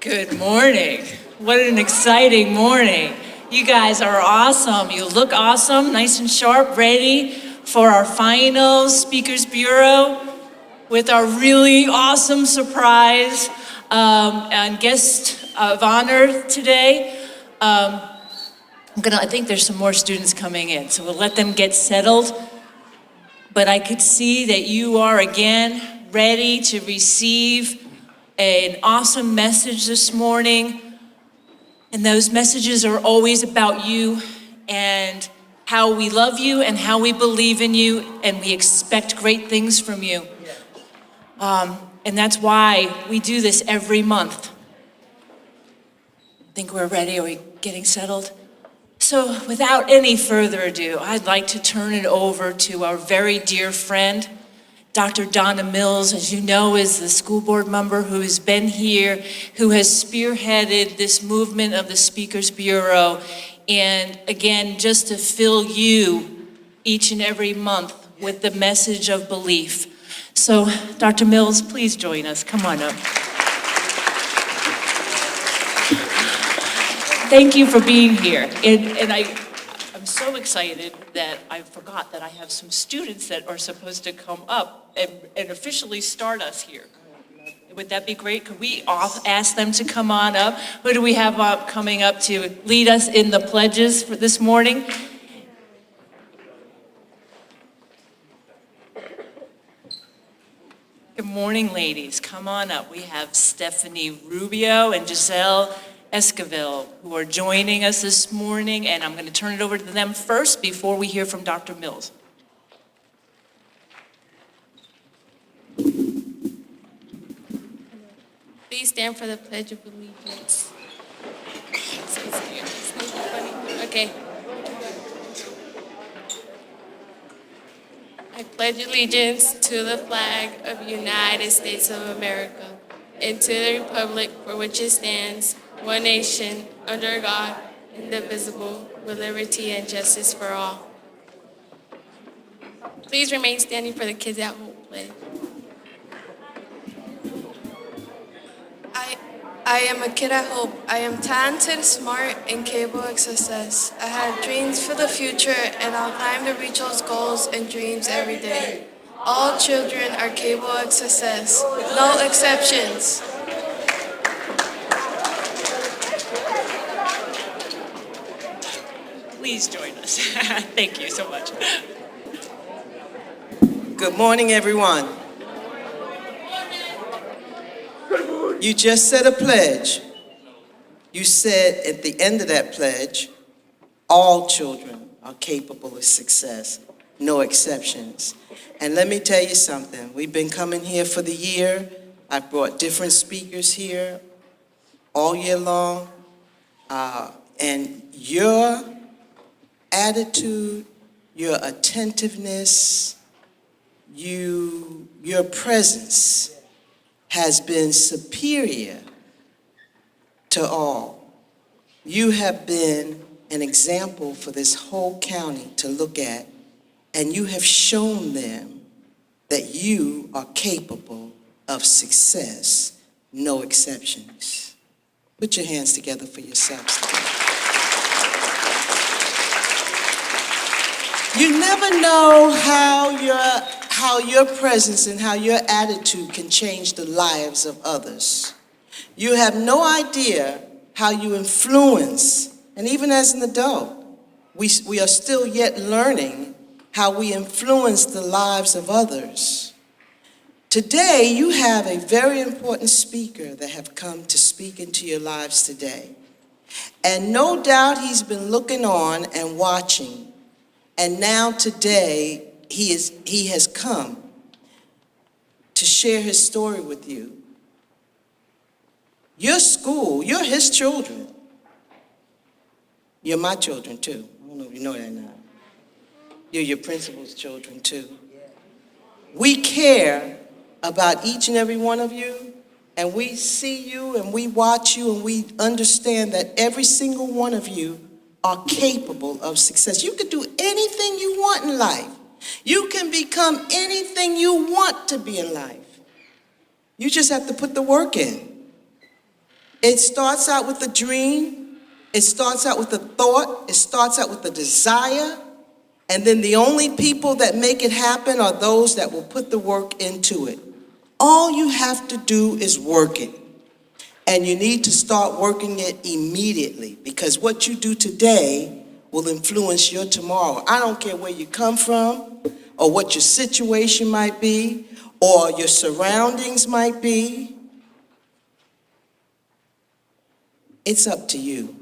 Good morning. What an exciting morning. You guys are awesome. You look awesome, nice and sharp, ready for our final Speakers Bureau with our really awesome surprise and guest of honor today. I think there's some more students coming in, so we'll let them get settled. But I could see that you are again ready to receive an awesome message this morning. And those messages are always about you and how we love you and how we believe in you and we expect great things from you. And that's why we do this every month. Think we're ready? Are we getting settled? So without any further ado, I'd like to turn it over to our very dear friend, Dr. Donna Mills, as you know, is the school board member who has been here, who has spearheaded this movement of the Speakers Bureau. And again, just to fill you each and every month with the message of belief. So Dr. Mills, please join us. Come on up. Thank you for being here. And I'm so excited that I forgot that I have some students that are supposed to come up and officially start us here. Would that be great? Could we ask them to come on up? Who do we have coming up to lead us in the pledges for this morning? Good morning, ladies. Come on up. We have Stephanie Rubio and Giselle Esquivel, who are joining us this morning, and I'm going to turn it over to them first before we hear from Dr. Mills. Please stand for the Pledge of Allegiance. Okay. I pledge allegiance to the flag of the United States of America and to the republic for which it stands, one nation, under God, indivisible, with liberty and justice for all. Please remain standing for the Kids at Hope pledge. I am a kid at Hope. I am talented, smart, and capable of success. I have dreams for the future, and I'll climb to reach those goals and dreams every day. All children are capable of success, no exceptions. Please join us. Thank you so much. Good morning, everyone. You just said a pledge. You said at the end of that pledge, all children are capable of success, no exceptions. And let me tell you something. We've been coming here for the year. I've brought different speakers here all year long. And your attitude, your attentiveness, your presence has been superior to all. You have been an example for this whole county to look at, and you have shown them that you are capable of success, no exceptions. Put your hands together for yourselves. You never know how your presence and how your attitude can change the lives of others. You have no idea how you influence, and even as an adult, we are still yet learning how we influence the lives of others. Today, you have a very important speaker that have come to speak into your lives today. And no doubt he's been looking on and watching. And now today, he has come to share his story with you. Your school, you're his children. You're my children too. I don't know if you know that or not. You're your principal's children too. We care about each and every one of you, and we see you and we watch you and we understand that every single one of you are capable of success. You can do anything you want in life. You can become anything you want to be in life. You just have to put the work in. It starts out with a dream. It starts out with a thought. It starts out with a desire. And then the only people that make it happen are those that will put the work into it. All you have to do is work it. And you need to start working it immediately, because what you do today will influence your tomorrow. I don't care where you come from or what your situation might be or your surroundings might be. It's up to you.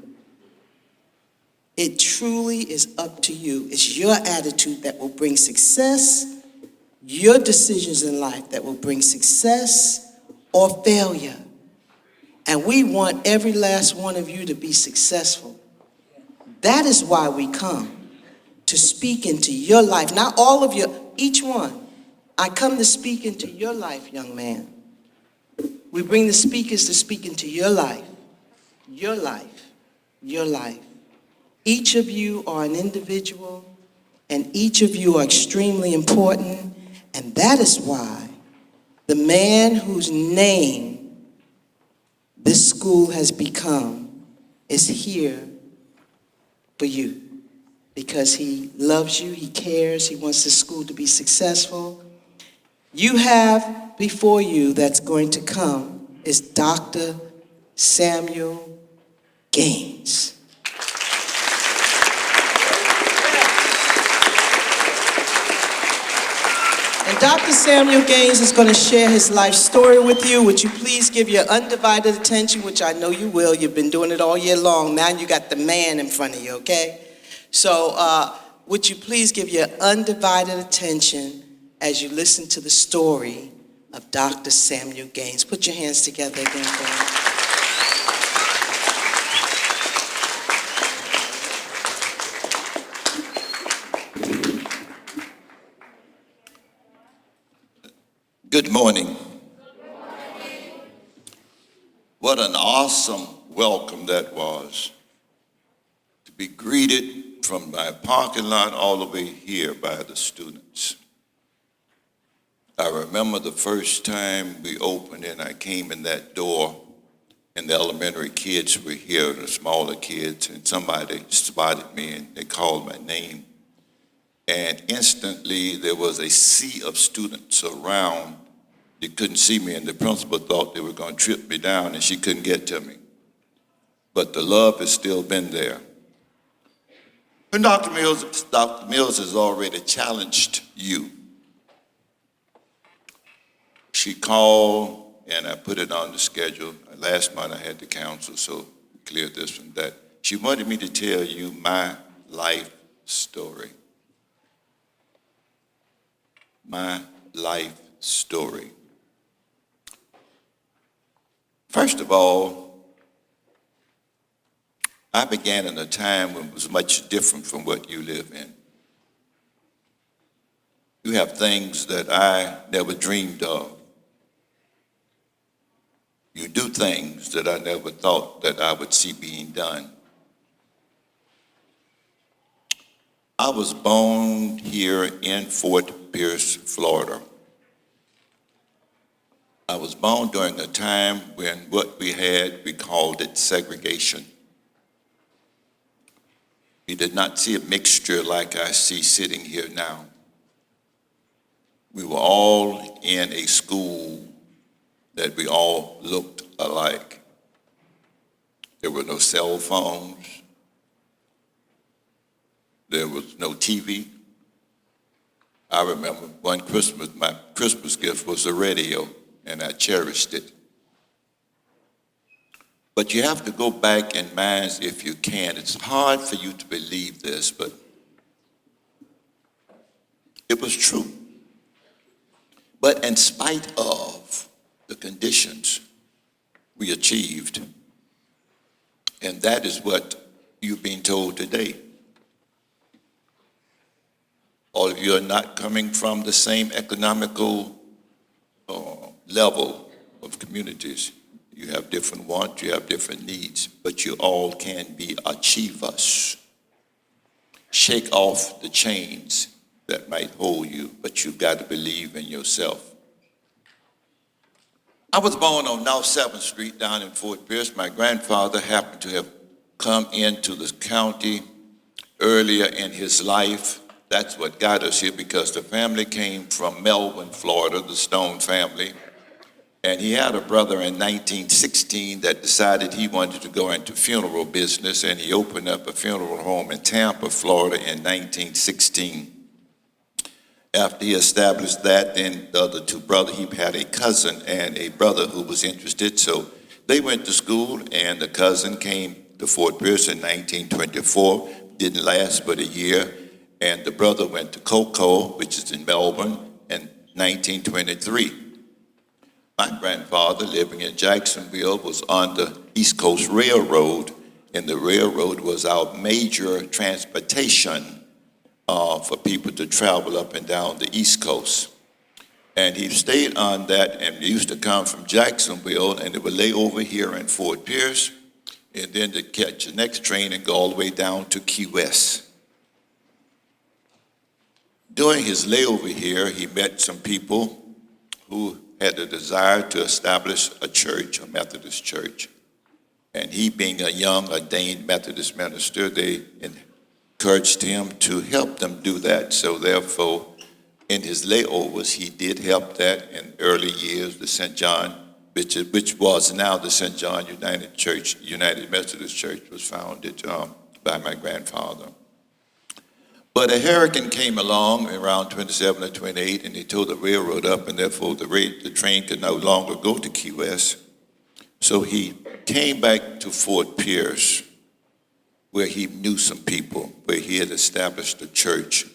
It truly is up to you. It's your attitude that will bring success, your decisions in life that will bring success or failure. And we want every last one of you to be successful. That is why we come, to speak into your life. Not all of you, each one. I come to speak into your life, young man. We bring the speakers to speak into your life, your life, your life. Each of you are an individual, and each of you are extremely important, and that is why the man whose name this school has become is here for you, because he loves you, he cares, he wants the school to be successful. You have before you that's going to come is Dr. Samuel Gaines. And Dr. Samuel Gaines is going to share his life story with you. Would you please give your undivided attention, which I know you will. You've been doing it all year long. Now you got the man in front of you, okay? So would you please give your undivided attention as you listen to the story of Dr. Samuel Gaines. Put your hands together again for him. Good morning. What an awesome welcome that was. To be greeted from my parking lot all the way here by the students. I remember the first time we opened and I came in that door and the elementary kids were here, the smaller kids, and somebody spotted me and they called my name. And instantly there was a sea of students around. They couldn't see me, and the principal thought they were going to trip me down and she couldn't get to me. But the love has still been there. And Dr. Mills has already challenged you. She called and I put it on the schedule. Last month I had the council, so cleared this from that. She wanted me to tell you my life story. My life story. First of all, I began in a time when it was much different from what you live in. You have things that I never dreamed of. You do things that I never thought that I would see being done. I was born here in Fort Pierce, Florida. I was born during a time when what we had, we called it segregation. We did not see a mixture like I see sitting here now. We were all in a school that we all looked alike. There were no cell phones. There was no TV. I remember one Christmas, my Christmas gift was a radio, and I cherished it. But you have to go back in mind if you can. It's hard for you to believe this, but it was true. But in spite of the conditions, we achieved. And that is what you're being told today. All of you are not coming from the same economical level of communities. You have different wants, you have different needs, but you all can be achievers. Shake off the chains that might hold you, but you've got to believe in yourself. I was born on North 7th Street down in Fort Pierce. My grandfather happened to have come into the county earlier in his life. That's what got us here because the family came from Melbourne, Florida, the Stone family. And he had a brother in 1916 that decided he wanted to go into funeral business, and he opened up a funeral home in Tampa, Florida in 1916. After he established that, then the other two brothers, he had a cousin and a brother who was interested. So they went to school, and the cousin came to Fort Pierce in 1924. Didn't last but a year. And the brother went to Cocoa, which is in Melbourne, in 1923. My grandfather, living in Jacksonville, was on the East Coast Railroad, and the railroad was our major transportation for people to travel up and down the East Coast. And he stayed on that, and he used to come from Jacksonville, and it would lay over here in Fort Pierce, and then to catch the next train and go all the way down to Key West. During his layover here, he met some people who had a desire to establish a church, a Methodist church. And he, being a young ordained Methodist minister, they encouraged him to help them do that. So therefore, in his layovers, he did help that in early years. The St. John, which was now the St. John United Church, United Methodist Church, was founded by my grandfather. But a hurricane came along around 27 or 28, and they tore the railroad up, and therefore the train could no longer go to Key West. So he came back to Fort Pierce, where he knew some people, where he had established a church.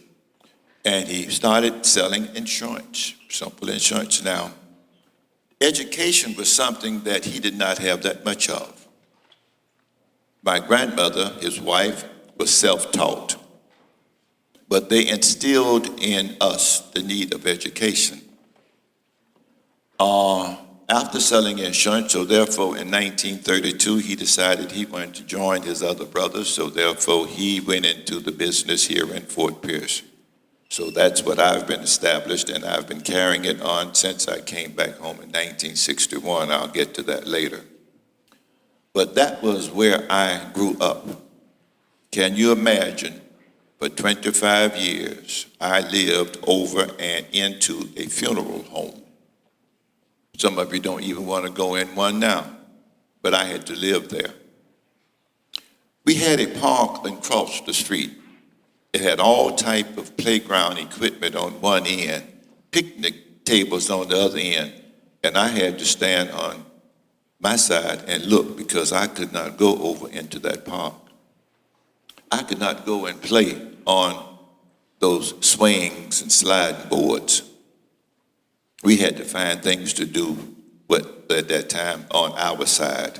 And he started selling insurance, simple insurance now. Education was something that he did not have that much of. My grandmother, his wife, was self-taught. But they instilled in us the need of education. After selling insurance, so therefore in 1932, he decided he wanted to join his other brothers, so therefore he went into the business here in Fort Pierce. So that's what I've been established, and I've been carrying it on since I came back home in 1961. I'll get to that later. But that was where I grew up. Can you imagine? For 25 years, I lived over and into a funeral home. Some of you don't even want to go in one now, but I had to live there. We had a park across the street. It had all type of playground equipment on one end, picnic tables on the other end, and I had to stand on my side and look because I could not go over into that park. I could not go and play on those swings and sliding boards. We had to find things to do at that time on our side.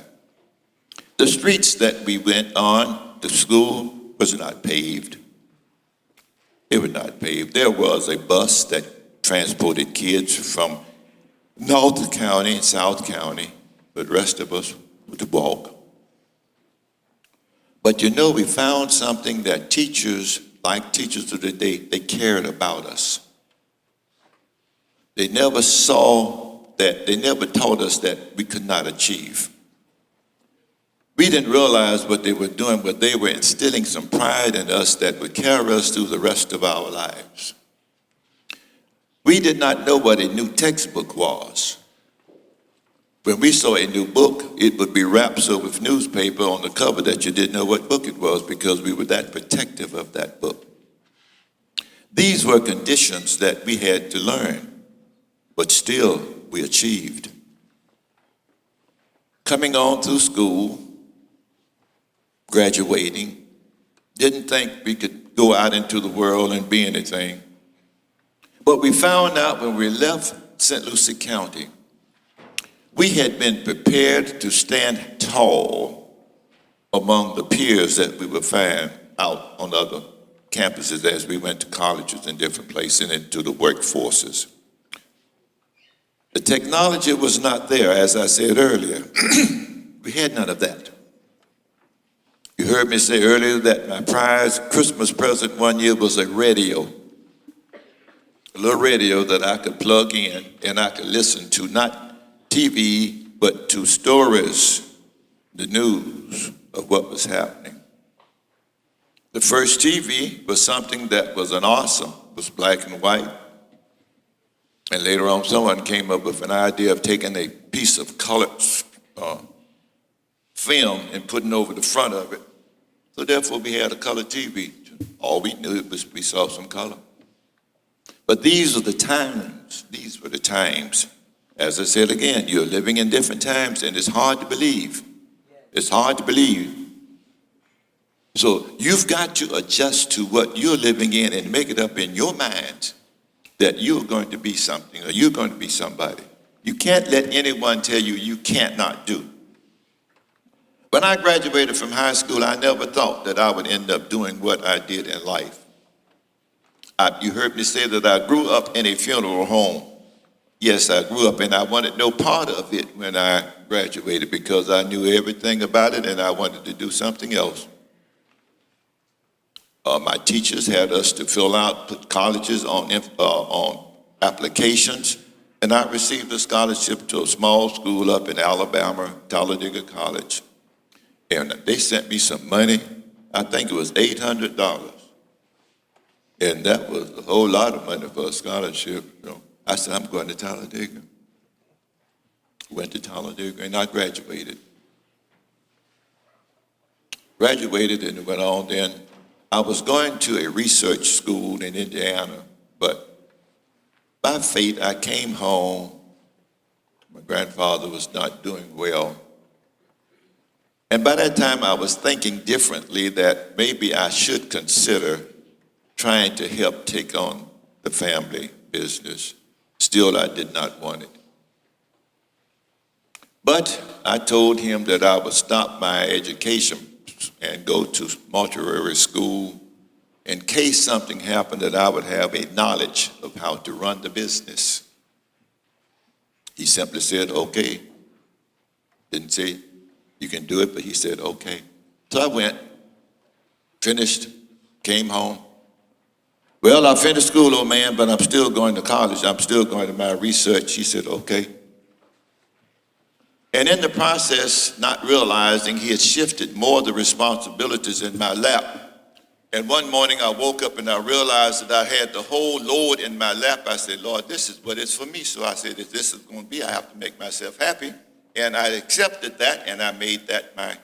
The streets that we went on to school was not paved. They were not paved. There was a bus that transported kids from North County and South County, but the rest of us were to walk. But you know, we found something that teachers, like teachers of the day, they cared about us. They never saw that, they never taught us that we could not achieve. We didn't realize what they were doing, but they were instilling some pride in us that would carry us through the rest of our lives. We did not know what a new textbook was. When we saw a new book, it would be wrapped so with newspaper on the cover that you didn't know what book it was because we were that protective of that book. These were conditions that we had to learn, but still we achieved. Coming on through school, graduating, didn't think we could go out into the world and be anything. But we found out when we left St. Lucie County, we had been prepared to stand tall among the peers that we would find out on other campuses as we went to colleges and different places and into the workforces. The technology was not there, as I said earlier. We had none of that. You heard me say earlier that my prize Christmas present one year was a radio. A little radio that I could plug in and I could listen to, not TV, but to stories, the news of what was happening. The first TV was something that was an awesome, was black and white. And later on, someone came up with an idea of taking a piece of colored film and putting over the front of it. So therefore, we had a color TV. All we knew was we saw some color. But these are the times. These were the times. As I said again, you're living in different times, and it's hard to believe. It's hard to believe. So you've got to adjust to what you're living in and make it up in your mind that you're going to be something or you're going to be somebody. You can't let anyone tell you you can't not do. When I graduated from high school, I never thought that I would end up doing what I did in life. You heard me say that I grew up in a funeral home. Yes, I grew up, and I wanted no part of it when I graduated because I knew everything about it and I wanted to do something else. My teachers had us to fill out, put colleges on applications, and I received a scholarship to a small school up in Alabama, Talladega College. And they sent me some money. I think it was $800. And that was a whole lot of money for a scholarship. You know. I said, I'm going to Talladega. Went to Talladega, and I graduated. Graduated and went on then. I was going to a research school in Indiana, but by fate, I came home. My grandfather was not doing well. And by that time, I was thinking differently that maybe I should consider trying to help take on the family business. Still, I did not want it. But I told him that I would stop my education and go to mortuary school in case something happened that I would have a knowledge of how to run the business. He simply said, okay. Didn't say you can do it, but he said, okay. So I went, finished, came home. Well, I finished school, old man, but I'm still going to college. I'm still going to my research. He said, okay. And in the process, not realizing he had shifted more of the responsibilities in my lap. And one morning I woke up and I realized that I had the whole load in my lap. I said, Lord, this is what it's for me. So I said, if this is going to be, I have to make myself happy. And I accepted that and I made that my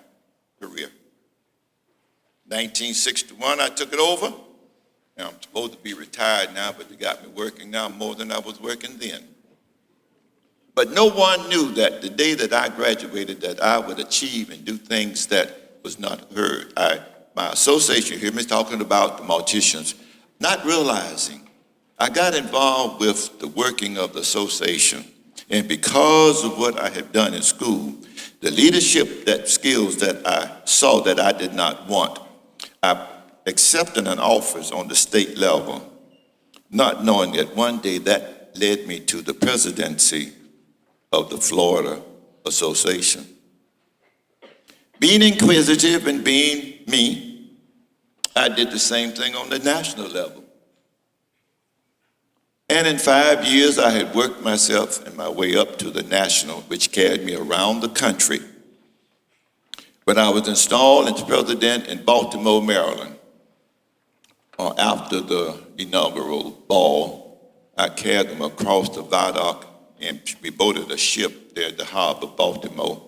career. 1961, I took it over. And I'm supposed to be retired now, but they got me working now more than I was working then. But no one knew that the day that I graduated that I would achieve and do things that was not heard. My association, you hear me talking about the morticians, not realizing I got involved with the working of the association. And because of what I had done in school, the leadership skills that I saw that I did not want, I accepted an office on the state level, not knowing that one day that led me to the presidency of the Florida Association. Being inquisitive and being me, I did the same thing on the national level. And in 5 years, I had worked myself and my way up to the national, which carried me around the country. When I was installed as president in Baltimore, Maryland, after the inaugural ball, I carried them across the viaduct and we boarded a ship there at the harbor of Baltimore.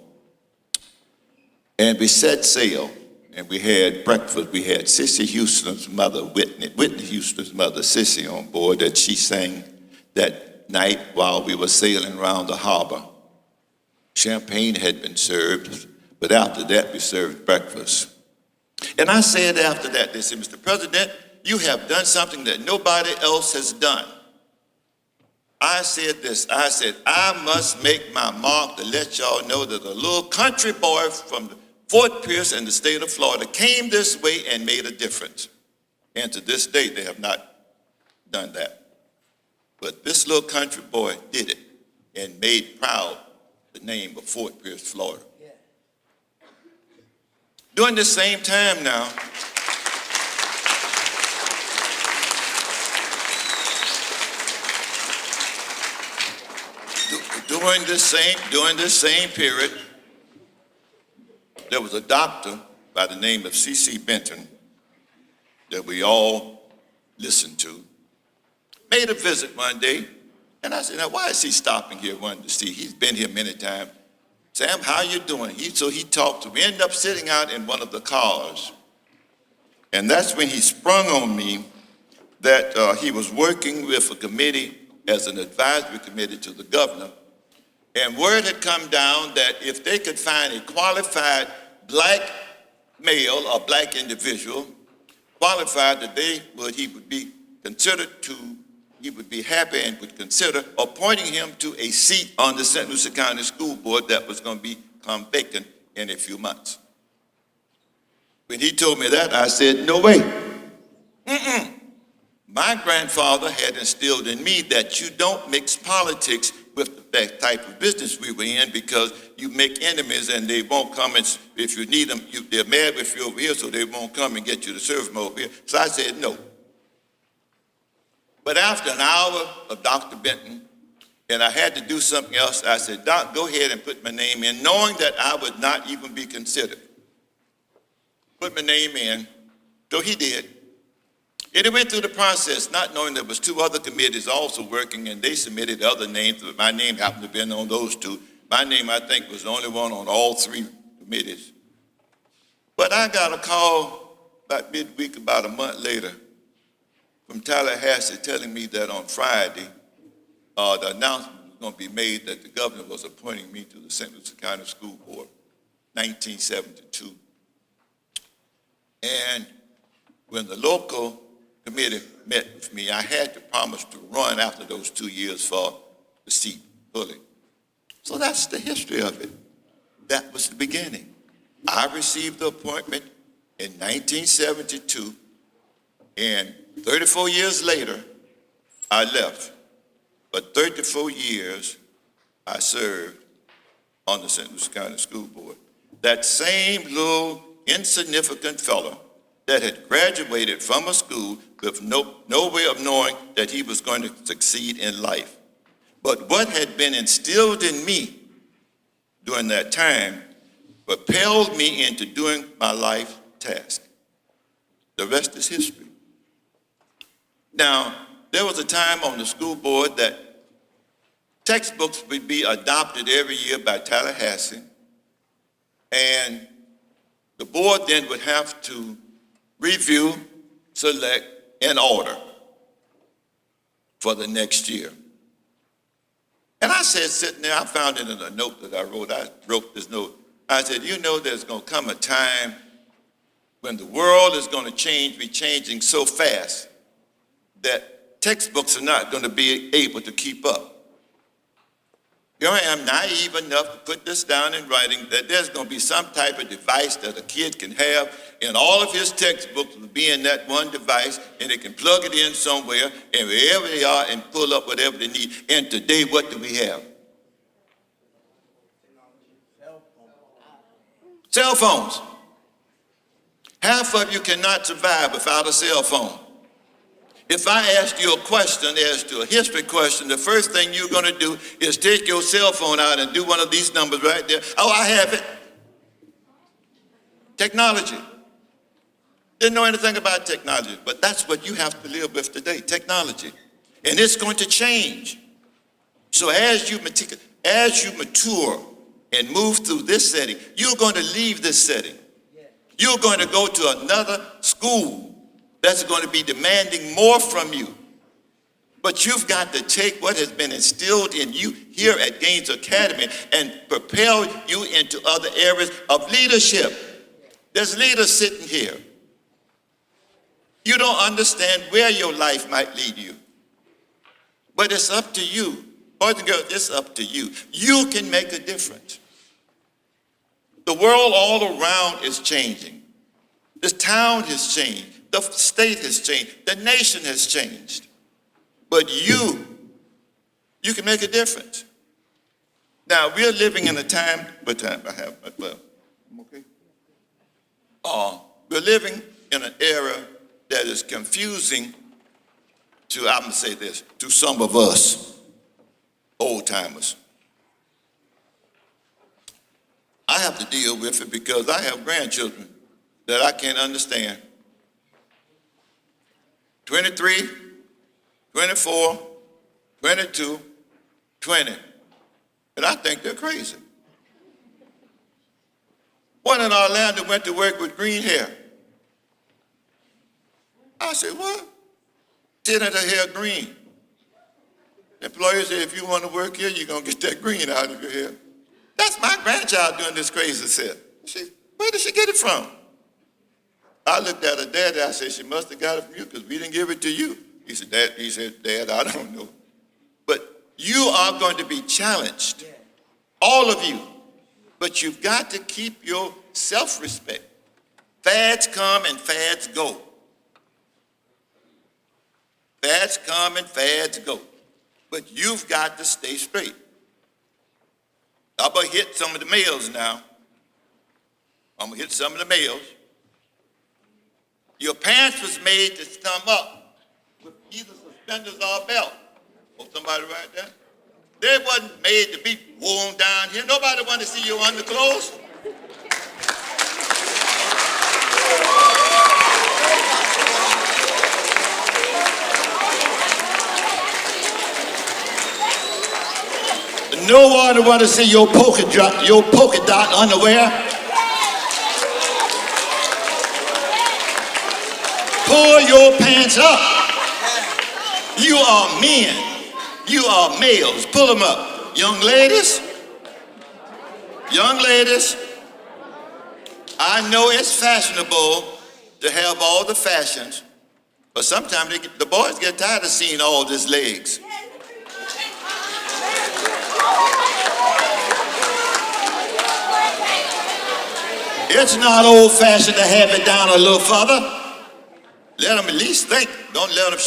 And we set sail, and we had breakfast. We had Cissy Houston's mother, Whitney Houston's mother, Cissy, on board, that she sang that night while we were sailing around the harbor. Champagne had been served, but after that, we served breakfast. And I said after that, they said, Mr. President, you have done something that nobody else has done. I said this, I said, I must make my mark to let y'all know that a little country boy from Fort Pierce in the state of Florida came this way and made a difference. And to this day, they have not done that. But this little country boy did it and made proud the name of Fort Pierce, Florida. During the same time now, during this same period, there was a doctor by the name of C.C. Benton that we all listened to, made a visit one day, and I said, now why is he stopping here wanting to see? He's been here many times. Sam, how you doing? So he talked to me. We ended up sitting out in one of the cars. And that's when he sprung on me that he was working with a committee as an advisory committee to the governor. And word had come down that if they could find a qualified black male or black individual, qualified that he would be considered to, he would be happy and would consider appointing him to a seat on the St. Lucie County School Board that was going to become vacant in a few months. When he told me that, I said, no way. My grandfather had instilled in me that you don't mix politics with the type of business we were in, because you make enemies and they won't come, and if you need them, they're mad with you over here, so they won't come and get you to serve them over here. So I said no. But after an hour of Dr. Benton, and I had to do something else, I said, Doc, go ahead and put my name in, knowing that I would not even be considered. Put my name in, so he did. And it went through the process, not knowing there was two other committees also working, and they submitted other names, but my name happened to have been on those two. My name, I think, was the only one on all three committees. But I got a call about midweek, about a month later, from Tallahassee telling me that on Friday, the announcement was going to be made that the governor was appointing me to the St. Lucie County School Board, 1972. And when the local committee met with me, I had to promise to run after those 2 years for the seat fully. So that's the history of it. That was the beginning. I received the appointment in 1972, and 34 years later, I left. But 34 years, I served on the St. Lucie County School Board. That same little insignificant fellow that had graduated from a school with no way of knowing that he was going to succeed in life. But what had been instilled in me during that time propelled me into doing my life task. The rest is history. Now, there was a time on the school board that textbooks would be adopted every year by Tallahassee, and the board then would have to review, select, and order for the next year. And I said, sitting there, I found it in a note that I wrote. I wrote this note. I said, you know, there's going to come a time when the world is going to be changing so fast that textbooks are not going to be able to keep up. Here I am, naive enough to put this down in writing, that there's going to be some type of device that a kid can have, and all of his textbooks will be in that one device, and they can plug it in somewhere, and wherever they are, and pull up whatever they need. And today, what do we have? Cell phones. Half of you cannot survive without a cell phone. If I ask you a question as to a history question, the first thing you're going to do is take your cell phone out and do one of these numbers right there. Oh, I have it. Technology. Didn't know anything about technology, but that's what you have to live with today, technology. And it's going to change. So as you mature and move through this setting, you're going to leave this setting. You're going to go to another school that's going to be demanding more from you. But you've got to take what has been instilled in you here at Gaines Academy and propel you into other areas of leadership. There's leaders sitting here. You don't understand where your life might lead you. But it's up to you. Boys and girls, it's up to you. You can make a difference. The world all around is changing. This town has changed. The state has changed. The nation has changed. But you can make a difference. Now, we're living in a time, what time I have? Well, I'm okay. We're living in an era that is confusing to, I'm going to say this, to some of us, old timers. have to deal with it because I have grandchildren that I can't understand. 23, 24, 22, 20. And I think they're crazy. One in Orlando went to work with green hair. I said, what? Tinted her hair green. The employer said, if you want to work here, you're going to get that green out of your hair. That's my grandchild doing this crazy stuff. Where did she get it from? I looked at her dad and I said, she must have got it from you because we didn't give it to you. He said, Dad, I don't know. But you are going to be challenged, all of you. But you've got to keep your self-respect. Fads come and fads go. Fads come and fads go. But you've got to stay straight. I'm going to hit some of the males now. Your pants was made to come up with either suspenders or a belt. Oh, somebody right there? They wasn't made to be worn down here. Nobody want to see your underclothes. No one want to see your polka dot underwear. Pull your pants up. You are men. You are males. Pull them up. Young ladies, I know it's fashionable to have all the fashions, but sometimes the boys get tired of seeing all these legs. It's not old-fashioned to have it down a little further. Let them at least think. Don't let them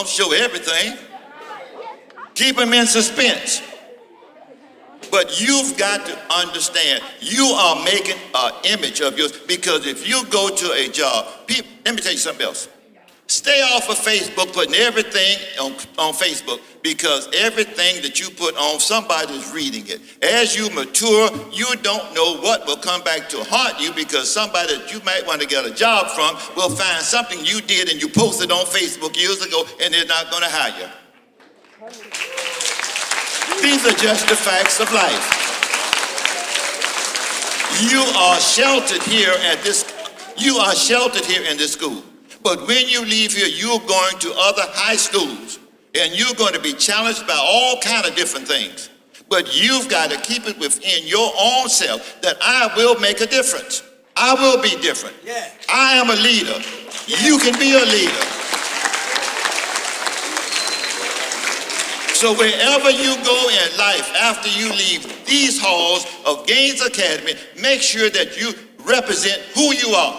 show everything. Keep them in suspense. But you've got to understand, you are making an image of yours. Because if you go to a job, let me tell you something else. Stay off of Facebook, putting everything on Facebook, because everything that you put on, somebody's reading it. As you mature, you don't know what will come back to haunt you, because somebody that you might want to get a job from will find something you did and you posted on Facebook years ago, and they're not going to hire you. These are just the facts of life. You are sheltered here at this. You are sheltered here in this school. But when you leave here, you're going to other high schools, and you're going to be challenged by all kind of different things. But you've got to keep it within your own self that I will make a difference. I will be different. Yeah. I am a leader. You can be a leader. So wherever you go in life after you leave these halls of Gaines Academy, make sure that you represent who you are.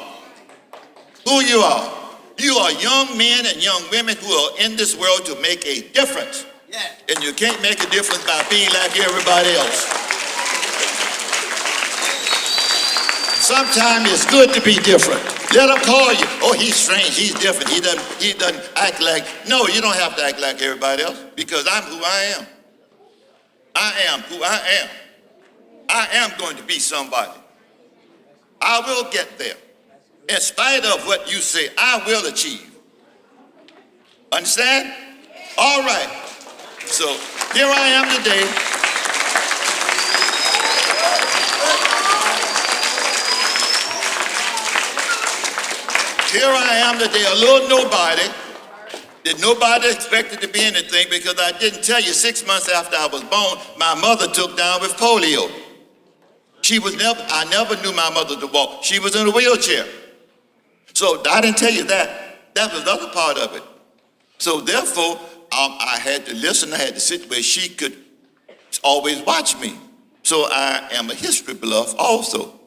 Who you are. You are young men and young women who are in this world to make a difference. Yeah. And you can't make a difference by being like everybody else. Sometimes it's good to be different. Let them call you. Oh, he's strange, he's different, he doesn't act like. No, you don't have to act like everybody else, because I'm who I am. I am who I am. I am going to be somebody. I will get there. In spite of what you say, I will achieve. Understand? All right. So here I am today. Here I am today, a little nobody. Did nobody expect to be anything, because I didn't tell you 6 months after I was born, my mother took down with polio. I never knew my mother to walk. She was in a wheelchair. So I didn't tell you that. That was the other part of it. So therefore, I had to listen. I had to sit where she could always watch me. So I am a history buff also.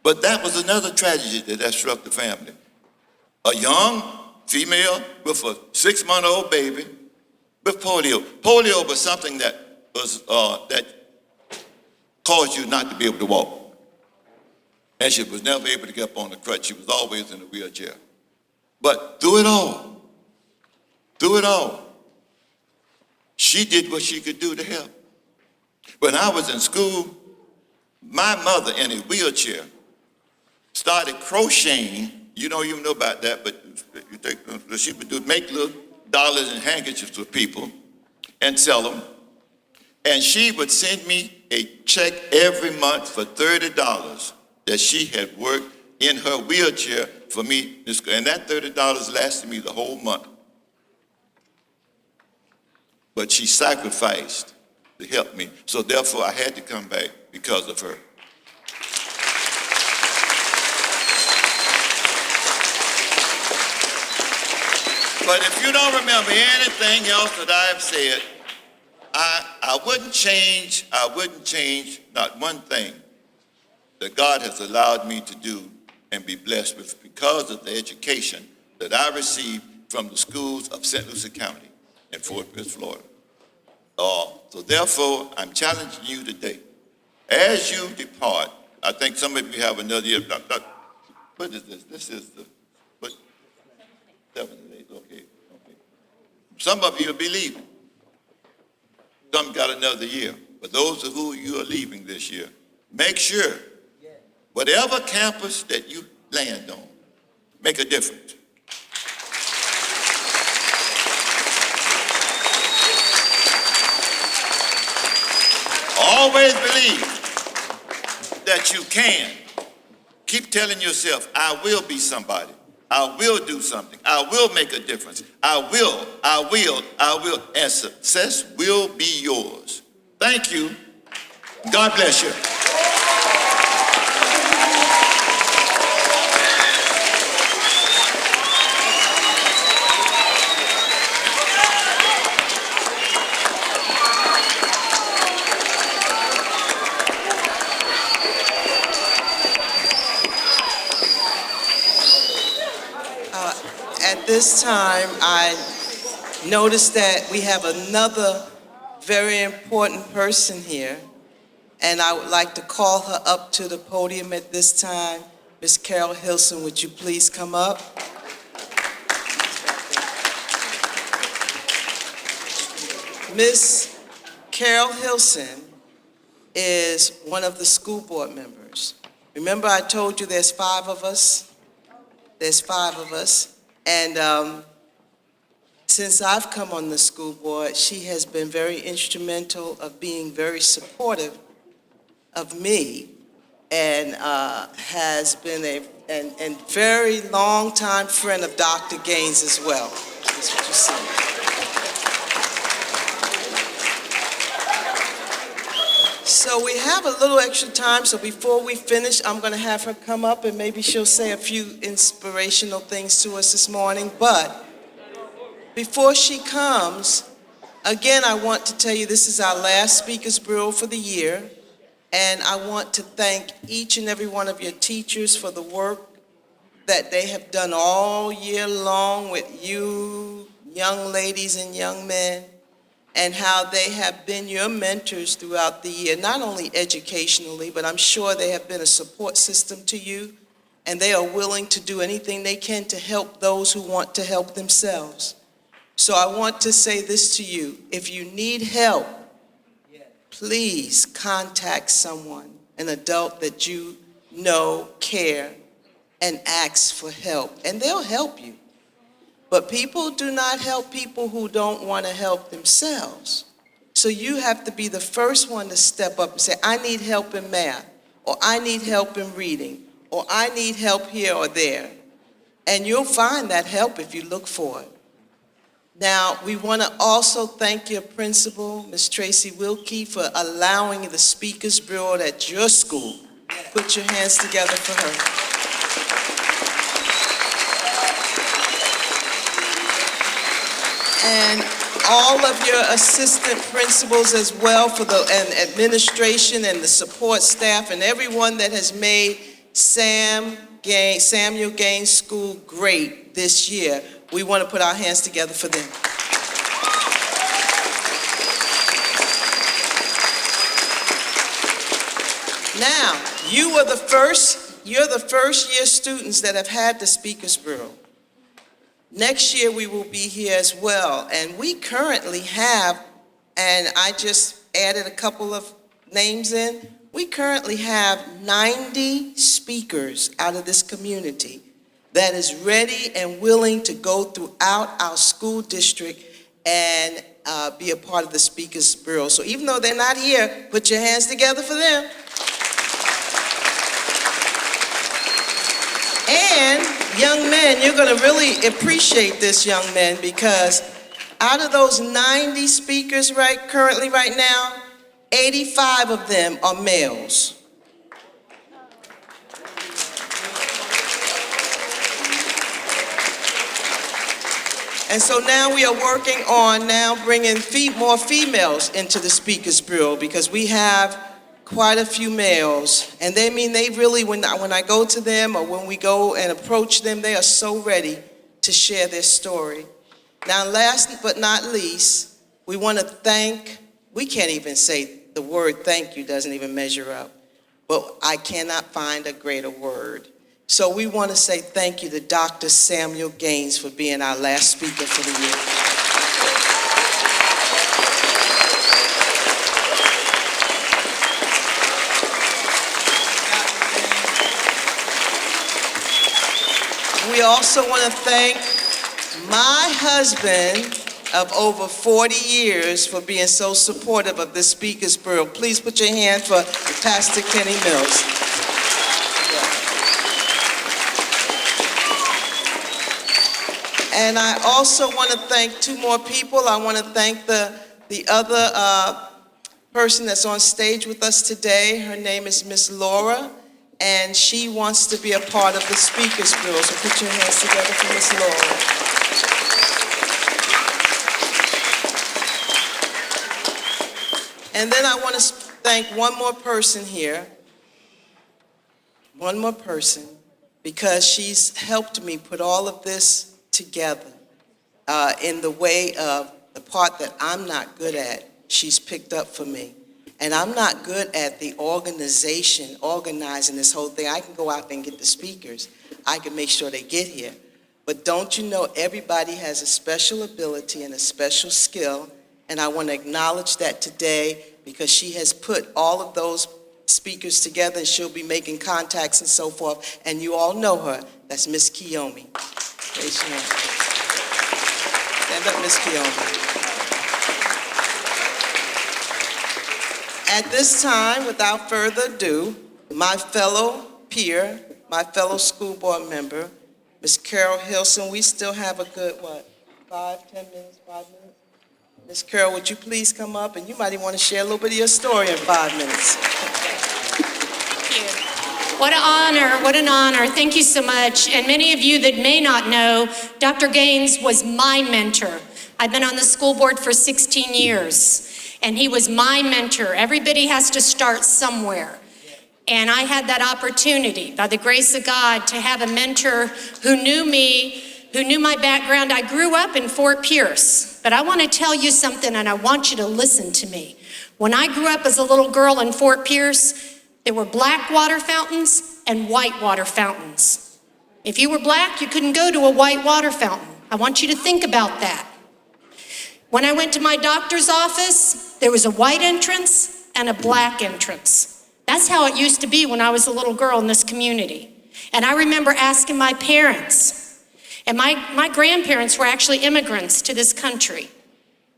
But that was another tragedy that struck the family. A young female with a 6-month-old baby with polio. Polio was something that caused you not to be able to walk. And she was never able to get up on the crutch. She was always in a wheelchair. But through it all, she did what she could do to help. When I was in school, my mother in a wheelchair started crocheting. You don't even know about that, but you think she would make little dollars and handkerchiefs for people and sell them. And she would send me a check every month for $30 that she had worked in her wheelchair for me. And that $30 lasted me the whole month. But she sacrificed to help me. So therefore, I had to come back because of her. But if you don't remember anything else that I have said, I wouldn't change not one thing that God has allowed me to do and be blessed with because of the education that I received from the schools of St. Lucie County in Fort Pierce, Florida. So therefore, I'm challenging you today. As you depart, I think some of you have another year. What is this? This is the, what? 7 days, okay. Some of you will be leaving. Some got another year. But those of who you are leaving this year, make sure whatever campus that you land on, make a difference. Always believe that you can. Keep telling yourself, I will be somebody. I will do something. I will make a difference. I will, and success will be yours. Thank you. God bless you. At this time, I noticed that we have another very important person here, and I would like to call her up to the podium at this time. Miss Carol Hilson, would you please come up? Miss Carol Hilson is one of the school board members. Remember I told you there's 5 of us? There's 5 of us. And since I've come on the school board, she has been very instrumental of being very supportive of me and has been a very long-time friend of Dr. Gaines as well. That's what you see. So we have a little extra time, so before we finish, I'm going to have her come up and maybe she'll say a few inspirational things to us this morning. But before she comes, again, I want to tell you this is our last Speakers Bureau for the year, and I want to thank each and every one of your teachers for the work that they have done all year long with you, young ladies and young men, and how they have been your mentors throughout the year, not only educationally, but I'm sure they have been a support system to you, and they are willing to do anything they can to help those who want to help themselves. So I want to say this to you. If you need help, please contact someone, an adult that you know, care, and ask for help, and they'll help you. But people do not help people who don't want to help themselves. So you have to be the first one to step up and say, I need help in math, or I need help in reading, or I need help here or there. And you'll find that help if you look for it. Now, we want to also thank your principal, Ms. Tracy Wilkie, for allowing the Speakers Bureau at your school. Put your hands together for her. And all of your assistant principals as well for and administration and the support staff and everyone that has made Samuel Gaines School great this year. We want to put our hands together for them. Now, you're the first year students that have had the Speakers Bureau. Next year, we will be here as well, and we currently have, and I just added a couple of names in, We currently have 90 speakers out of this community that is ready and willing to go throughout our school district and be a part of the Speakers Bureau. So even though they're not here, put your hands together for them. And young men, you're going to really appreciate this, young men, because out of those 90 speakers currently right now, 85 of them are males. And so now we are working on bringing more females into the Speakers Bureau, because we have quite a few males, and they really, when I go to them or when we go and approach them, they are so ready to share their story. Now, last but not least, we want to thank, we can't even say the word thank you doesn't even measure up, but I cannot find a greater word. So we want to say thank you to Dr. Samuel Gaines for being our last speaker for the year. We also want to thank my husband of over 40 years for being so supportive of this Speakers Bureau. Please put your hand for Pastor Kenny Mills. And I also want to thank two more people. I want to thank the other person that's on stage with us today. Her name is Miss Laura, and she wants to be a part of the Speakers Bureau. So put your hands together for Miss Laura. And then I want to thank one more person here. One more person, because she's helped me put all of this together in the way of the part that I'm not good at. She's picked up for me. And I'm not good at the organizing this whole thing. I can go out and get the speakers. I can make sure they get here. But don't you know, everybody has a special ability and a special skill, and I want to acknowledge that today, because she has put all of those speakers together, and she'll be making contacts and so forth, and you all know her. That's Miss Kiyomi. Raise your hand. Stand up, Miss Kiyomi. At this time, without further ado, my fellow peer, my fellow school board member, Ms. Carol Hilson. We still have a good, 5 minutes? Ms. Carol, would you please come up? And you might even want to share a little bit of your story in 5 minutes. Thank you. What an honor. Thank you so much. And many of you that may not know, Dr. Gaines was my mentor. I've been on the school board for 16 years. And he was my mentor. Everybody has to start somewhere. And I had that opportunity, by the grace of God, to have a mentor who knew me, who knew my background. I grew up in Fort Pierce, but I want to tell you something, and I want you to listen to me. When I grew up as a little girl in Fort Pierce, there were black water fountains and white water fountains. If you were black, you couldn't go to a white water fountain. I want you to think about that. When I went to my doctor's office, there was a white entrance and a black entrance. That's how it used to be when I was a little girl in this community. And I remember asking my parents, and my grandparents were actually immigrants to this country.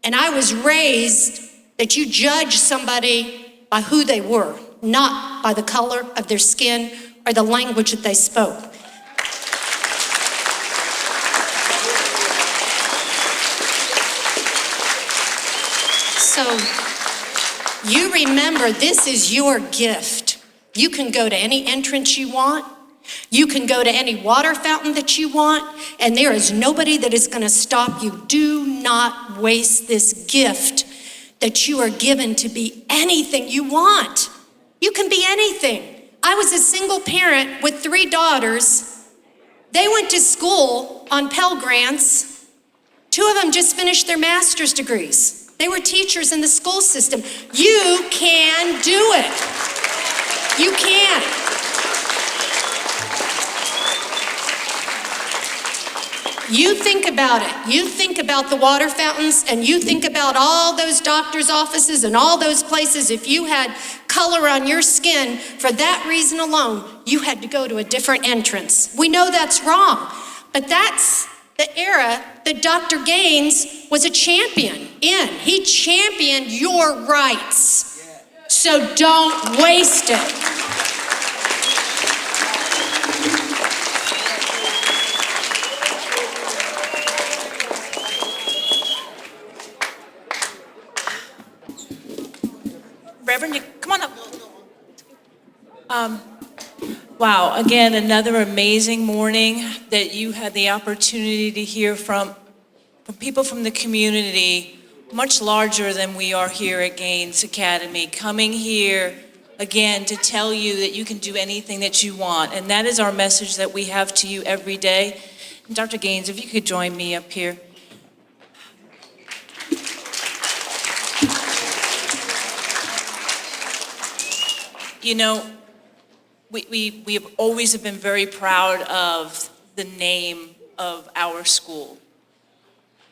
And I was raised that you judge somebody by who they were, not by the color of their skin or the language that they spoke. So you remember, this is your gift. You can go to any entrance you want. You can go to any water fountain that you want, and there is nobody that is going to stop you. Do not waste this gift that you are given to be anything you want. You can be anything. I was a single parent with 3 daughters. They went to school on Pell Grants. 2 of them just finished their master's degrees. They were teachers in the school system. You can do it. You can. You think about it. You think about the water fountains, and you think about all those doctors' offices and all those places. If you had color on your skin, for that reason alone, you had to go to a different entrance. We know that's wrong, but that's the era that Dr. Gaines was a champion in. He championed your rights. So don't waste it. Reverend, come on up. Wow, again, another amazing morning that you had the opportunity to hear from people from the community, much larger than we are here at Gaines Academy, coming here again to tell you that you can do anything that you want. And that is our message that we have to you every day. And Dr. Gaines, if you could join me up here. You know, we have always been very proud of the name of our school,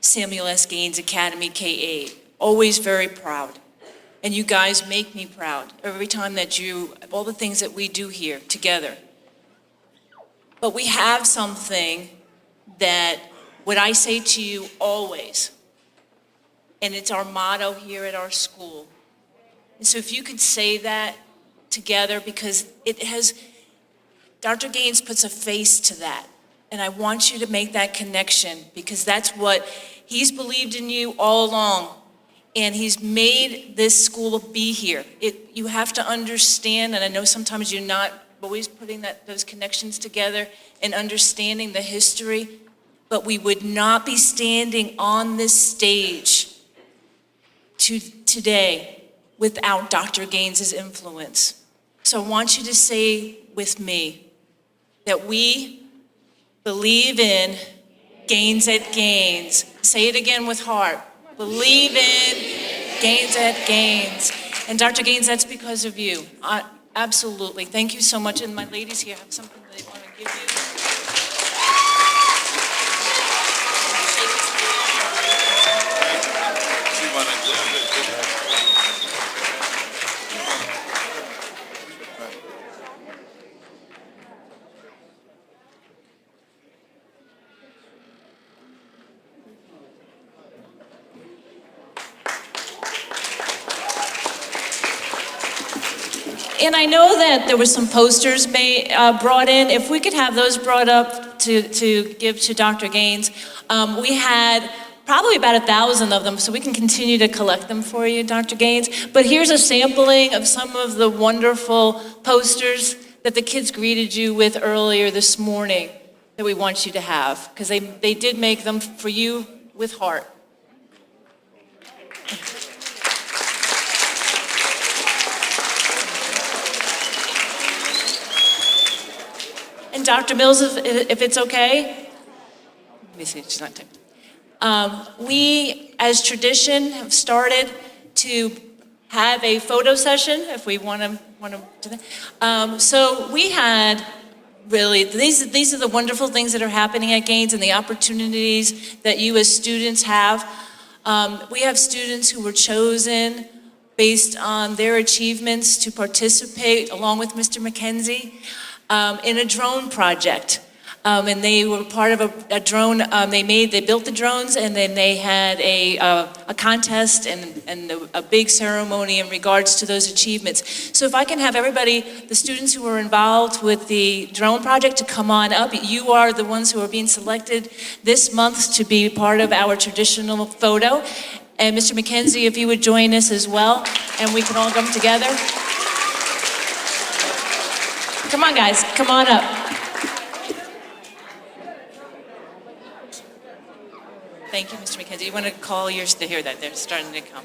Samuel S. Gaines Academy K-8. Always very proud. And you guys make me proud every time that all the things that we do here together. But we have something that, what I say to you always, and it's our motto here at our school. And so if you could say that together, because Dr. Gaines puts a face to that. And I want you to make that connection, because that's what he's believed in you all along. And he's made this school be here. You have to understand, and I know sometimes you're not always putting those connections together and understanding the history, but we would not be standing on this stage today without Dr. Gaines' influence. So I want you to say with me that we believe in Gaines at Gaines. Say it again with heart. Believe in Gaines at Gaines. And Dr. Gaines, that's because of you. Absolutely. Thank you so much. And my ladies here have something they want to give you. And I know that there were some posters brought in. If we could have those brought up to give to Dr. Gaines. We had probably about 1,000 of them, so we can continue to collect them for you, Dr. Gaines. But here's a sampling of some of the wonderful posters that the kids greeted you with earlier this morning that we want you to have, because they did make them for you with heart. And Dr. Mills, if it's okay, let me see, she's not typing. We, as tradition, have started to have a photo session, if we want to do that. So we had really, these are the wonderful things that are happening at Gaines and the opportunities that you as students have. We have students who were chosen based on their achievements to participate, along with Mr. McKenzie, in a drone project. And they were part of a drone, they built the drones, and then they had a contest and a big ceremony in regards to those achievements. So if I can have everybody, the students who were involved with the drone project, to come on up. You are the ones who are being selected this month to be part of our traditional photo. And Mr. McKenzie, if you would join us as well, and we can all come together. Come on, guys, come on up. Thank you, Mr. McKenzie. You want to call yours to hear that? They're starting to come.